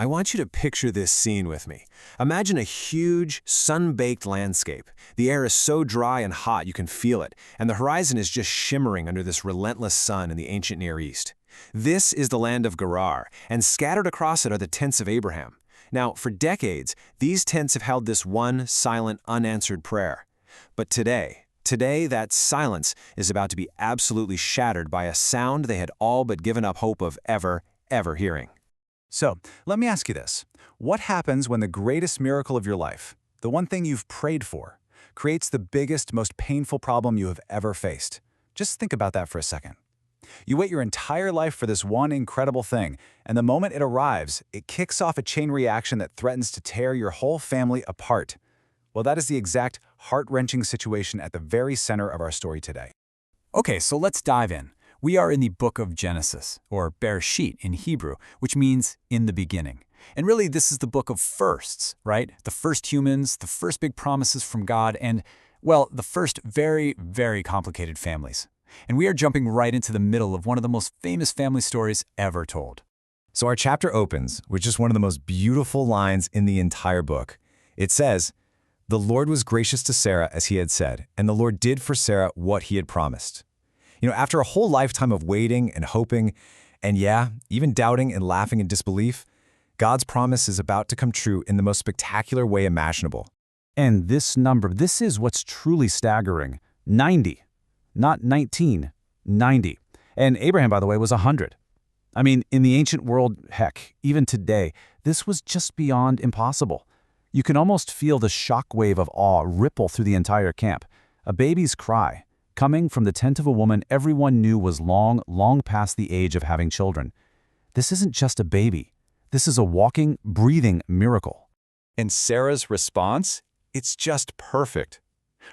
I want you to picture this scene with me. Imagine a huge, sun-baked landscape. The air is so dry and hot you can feel it, and the horizon is just shimmering under this relentless sun in the ancient Near East. This is the land of Gerar, and scattered across it are the tents of Abraham. Now, for decades, these tents have held this one silent, unanswered prayer. But today, that silence is about to be absolutely shattered by a sound they had all but given up hope of ever hearing. So, let me ask you this. What happens when the greatest miracle of your life, the one thing you've prayed for, creates the biggest, most painful problem you have ever faced? Just think about that for a second. You wait your entire life for this one incredible thing, and the moment it arrives, it kicks off a chain reaction that threatens to tear your whole family apart. Well, that is the exact heart-wrenching situation at the very center of our story today. Okay, so let's dive in. We are in the book of Genesis, or Beersheba in Hebrew, which means in the beginning. And really, this is the book of firsts, right? The first humans, the first big promises from God, and, well, the first very complicated families. And we are jumping right into the middle of one of the most famous family stories ever told. So our chapter opens with just one of the most beautiful lines in the entire book. It says, "The Lord was gracious to Sarah as he had said, and the Lord did for Sarah what he had promised." After a whole lifetime of waiting and hoping, and even doubting and laughing in disbelief, God's promise is about to come true in the most spectacular way imaginable. And this number, this is what's truly staggering. 90. Not 19, 90. And Abraham, by the way, was 100. I mean, in the ancient world, heck, even today, this was just beyond impossible. You can almost feel the shockwave of awe ripple through the entire camp. A baby's cry, coming from the tent of a woman everyone knew was long past the age of having children. This isn't just a baby. This is a walking, breathing miracle. And Sarah's response? It's just perfect.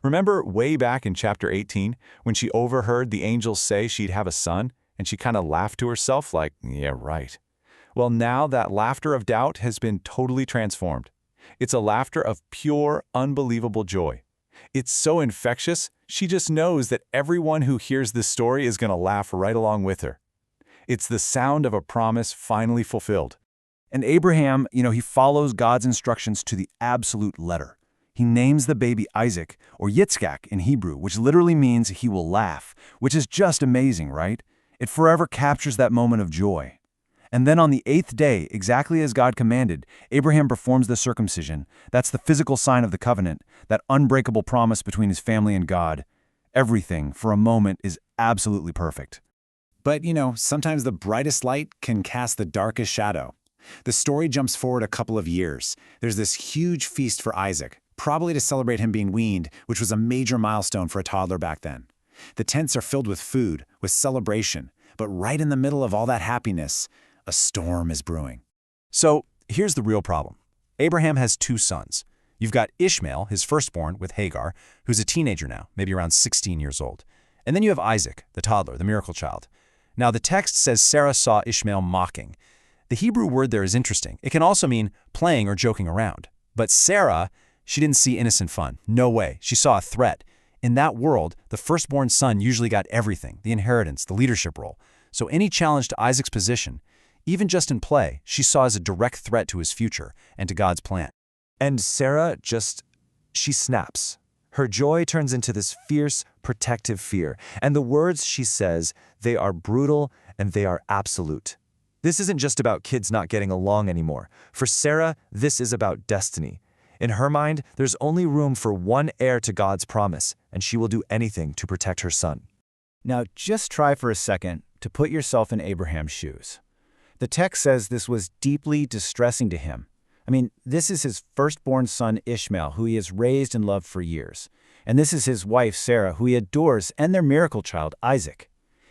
Remember way back in chapter 18 when she overheard the angels say she'd have a son, and she kind of laughed to herself like, yeah, right. Well, now that laughter of doubt has been totally transformed. It's a laughter of pure, unbelievable joy. It's so infectious, she just knows that everyone who hears this story is going to laugh right along with her. It's the sound of a promise finally fulfilled. And Abraham, he follows God's instructions to the absolute letter. He names the baby Isaac, or Yitzhak in Hebrew, which literally means he will laugh, which is just amazing, right? It forever captures that moment of joy. And then on the 8th day, exactly as God commanded, Abraham performs the circumcision. That's the physical sign of the covenant, that unbreakable promise between his family and God. Everything, for a moment, is absolutely perfect. But, sometimes the brightest light can cast the darkest shadow. The story jumps forward a couple of years. There's this huge feast for Isaac, probably to celebrate him being weaned, which was a major milestone for a toddler back then. The tents are filled with food, with celebration, but right in the middle of all that happiness, a storm is brewing. So here's the real problem. Abraham has 2 sons. You've got Ishmael, his firstborn, with Hagar, who's a teenager now, maybe around 16 years old. And then you have Isaac, the toddler, the miracle child. Now the text says Sarah saw Ishmael mocking. The Hebrew word there is interesting. It can also mean playing or joking around. But Sarah, she didn't see innocent fun. No way. She saw a threat. In that world, the firstborn son usually got everything, the inheritance, the leadership role. So any challenge to Isaac's position, even just in play, she saw as a direct threat to his future and to God's plan. And Sarah she snaps. Her joy turns into this fierce, protective fear. And the words she says, they are brutal and they are absolute. This isn't just about kids not getting along anymore. For Sarah, this is about destiny. In her mind, there's only room for one heir to God's promise, and she will do anything to protect her son. Now, just try for a second to put yourself in Abraham's shoes. The text says this was deeply distressing to him. I mean, this is his firstborn son Ishmael, who he has raised and loved for years. And this is his wife Sarah, who he adores, and their miracle child Isaac.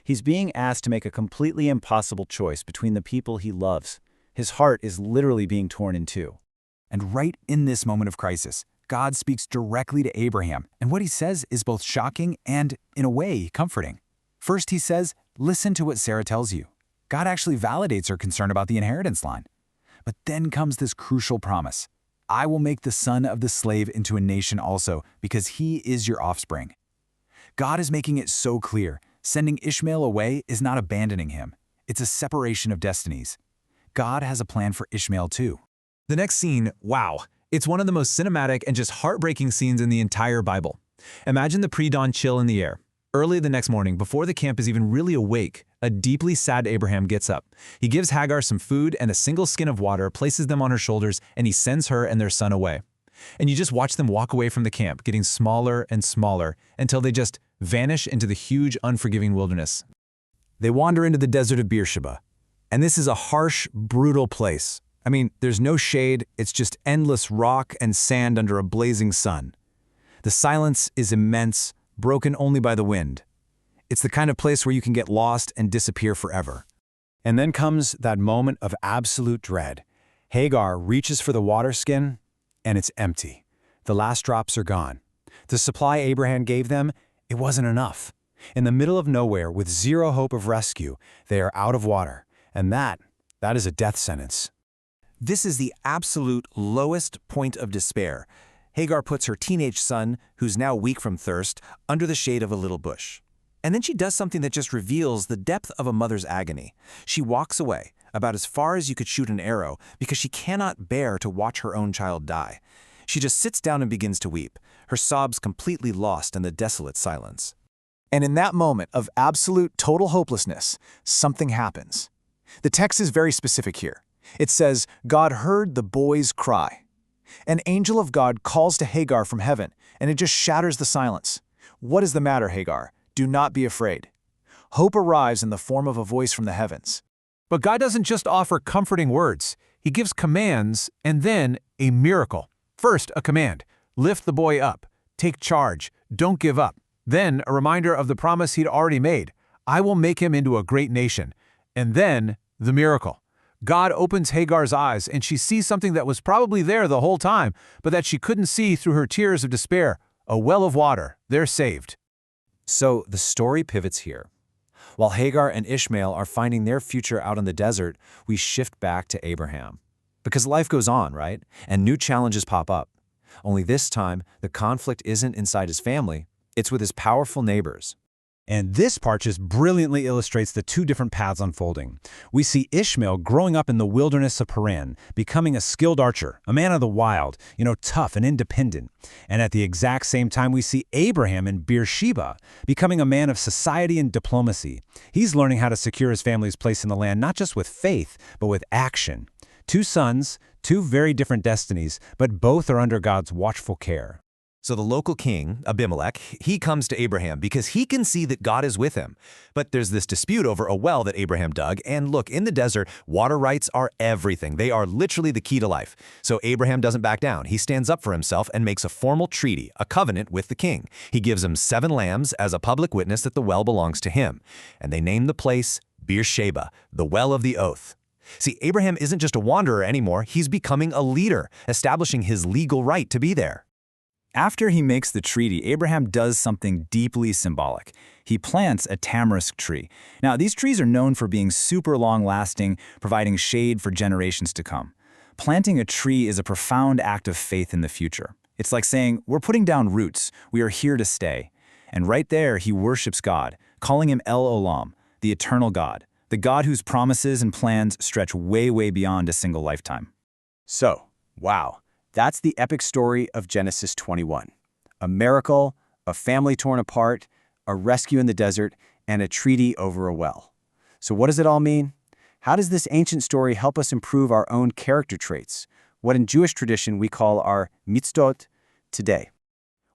He's being asked to make a completely impossible choice between the people he loves. His heart is literally being torn in two. And right in this moment of crisis, God speaks directly to Abraham, and what he says is both shocking and, in a way, comforting. First, he says, listen to what Sarah tells you. God actually validates her concern about the inheritance line. But then comes this crucial promise. I will make the son of the slave into a nation also, because he is your offspring. God is making it so clear. Sending Ishmael away is not abandoning him. It's a separation of destinies. God has a plan for Ishmael too. The next scene, wow, it's one of the most cinematic and just heartbreaking scenes in the entire Bible. Imagine the pre-dawn chill in the air. Early the next morning, before the camp is even really awake, a deeply sad Abraham gets up. He gives Hagar some food and a single skin of water, places them on her shoulders, and he sends her and their son away. And you just watch them walk away from the camp, getting smaller and smaller, until they just vanish into the huge, unforgiving wilderness. They wander into the desert of Beersheba. And this is a harsh, brutal place. I mean, there's no shade, it's just endless rock and sand under a blazing sun. The silence is immense, broken only by the wind. It's the kind of place where you can get lost and disappear forever. And then comes that moment of absolute dread. Hagar reaches for the water skin, and it's empty. The last drops are gone. The supply Abraham gave them, it wasn't enough. In the middle of nowhere, with zero hope of rescue, they are out of water. And that is a death sentence. This is the absolute lowest point of despair. Hagar puts her teenage son, who's now weak from thirst, under the shade of a little bush. And then she does something that just reveals the depth of a mother's agony. She walks away, about as far as you could shoot an arrow, because she cannot bear to watch her own child die. She just sits down and begins to weep, her sobs completely lost in the desolate silence. And in that moment of absolute total hopelessness, something happens. The text is very specific here. It says, God heard the boy's cry. An angel of God calls to Hagar from heaven, and it just shatters the silence. What is the matter, Hagar? Do not be afraid. Hope arrives in the form of a voice from the heavens. But God doesn't just offer comforting words. He gives commands and then a miracle. First, a command. Lift the boy up. Take charge. Don't give up. Then, a reminder of the promise he'd already made. I will make him into a great nation. And then, the miracle. God opens Hagar's eyes, and she sees something that was probably there the whole time, but that she couldn't see through her tears of despair. A well of water. They're saved. So the story pivots here. While Hagar and Ishmael are finding their future out in the desert, we shift back to Abraham. Because life goes on, right? And new challenges pop up. Only this time, the conflict isn't inside his family, it's with his powerful neighbors. And this part just brilliantly illustrates the two different paths unfolding. We see Ishmael growing up in the wilderness of Paran, becoming a skilled archer, a man of the wild, tough and independent. And at the exact same time, we see Abraham in Beersheba, becoming a man of society and diplomacy. He's learning how to secure his family's place in the land, not just with faith, but with action. Two sons, two very different destinies, but both are under God's watchful care. So the local king, Abimelech, he comes to Abraham because he can see that God is with him. But there's this dispute over a well that Abraham dug, and look, in the desert, water rights are everything. They are literally the key to life. So Abraham doesn't back down. He stands up for himself and makes a formal treaty, a covenant with the king. He gives him 7 lambs as a public witness that the well belongs to him. And they name the place Beersheba, the well of the oath. See, Abraham isn't just a wanderer anymore. He's becoming a leader, establishing his legal right to be there. After he makes the treaty, Abraham does something deeply symbolic. He plants a tamarisk tree. Now, these trees are known for being super long-lasting, providing shade for generations to come. Planting a tree is a profound act of faith in the future. It's like saying, we're putting down roots, we are here to stay. And right there, he worships God, calling him El Olam, the eternal God, the God whose promises and plans stretch way, way beyond a single lifetime. So, wow. That's the epic story of Genesis 21. A miracle, a family torn apart, a rescue in the desert, and a treaty over a well. So what does it all mean? How does this ancient story help us improve our own character traits, what in Jewish tradition we call our mitzvot, today?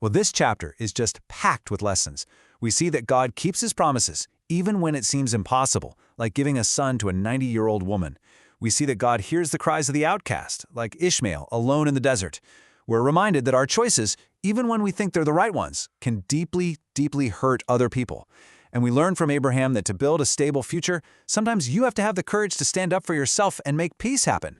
Well, this chapter is just packed with lessons. We see that God keeps his promises, even when it seems impossible, like giving a son to a 90-year-old woman. We see that God hears the cries of the outcast, like Ishmael, alone in the desert. We're reminded that our choices, even when we think they're the right ones, can deeply, deeply hurt other people. And we learn from Abraham that to build a stable future, sometimes you have to have the courage to stand up for yourself and make peace happen.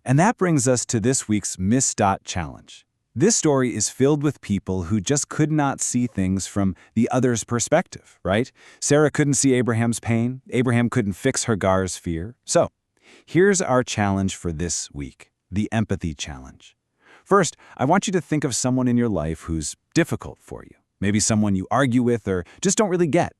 And that brings us to this week's Miss Dot Challenge. This story is filled with people who just could not see things from the other's perspective, right? Sarah couldn't see Abraham's pain. Abraham couldn't fix Hagar's fear. So, here's our challenge for this week, the Empathy Challenge. First, I want you to think of someone in your life who's difficult for you. Maybe someone you argue with or just don't really get.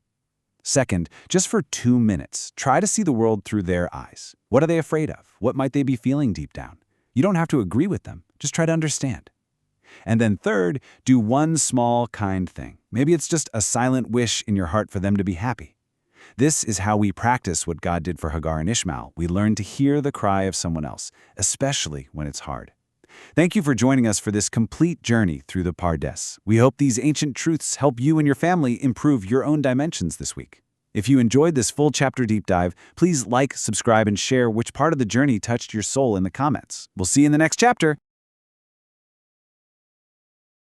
Second, just for 2 minutes, try to see the world through their eyes. What are they afraid of? What might they be feeling deep down? You don't have to agree with them. Just try to understand. And then third, do one small, kind thing. Maybe it's just a silent wish in your heart for them to be happy. This is how we practice what God did for Hagar and Ishmael. We learn to hear the cry of someone else, especially when it's hard. Thank you for joining us for this complete journey through the Pardes. We hope these ancient truths help you and your family improve your own dimensions this week. If you enjoyed this full chapter deep dive, please like, subscribe, and share which part of the journey touched your soul in the comments. We'll see you in the next chapter.